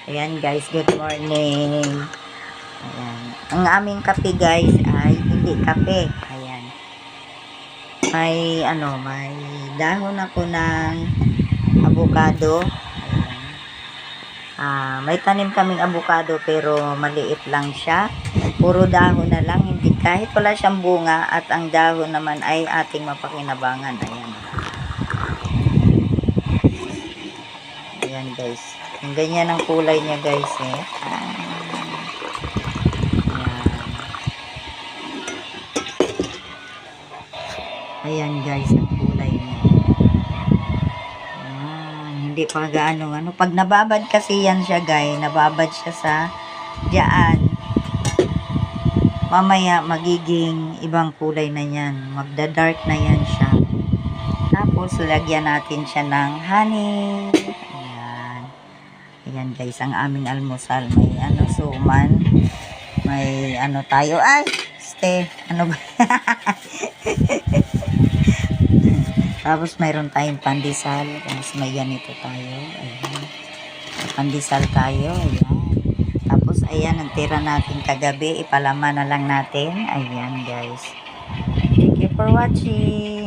Ayan guys, good morning. Ayan. Ang aming kape guys ay hindi kape. Ayan. May dahon ako ng avocado. Ayan. May tanim kaming avocado pero maliit lang siya. Puro dahon na lang, hindi kahit wala siyang bunga at ang dahon naman ay ating mapakinabangan. Ayan. Ayan guys. Ang ganyan ang kulay niya guys eh. Ayan guys, ang kulay niya. Ayan, hindi pa gaano. Pag nababad kasi yan siya guys, nababad siya sa dyan. Mamaya magiging ibang kulay na yan. Magda-dark na yan siya. Tapos lagyan natin siya ng honey. Ayan. Ayan guys, ang aming almusal. May suman. May tayo. Ay! Ano ba? Tapos mayroon tayong pandesal. Tapos may ganito tayo. Ayan. Pandesal tayo. Ayan. Tapos ayan, ang tira natin kagabi. Ipalaman na lang natin. Ayan guys. Thank you for watching.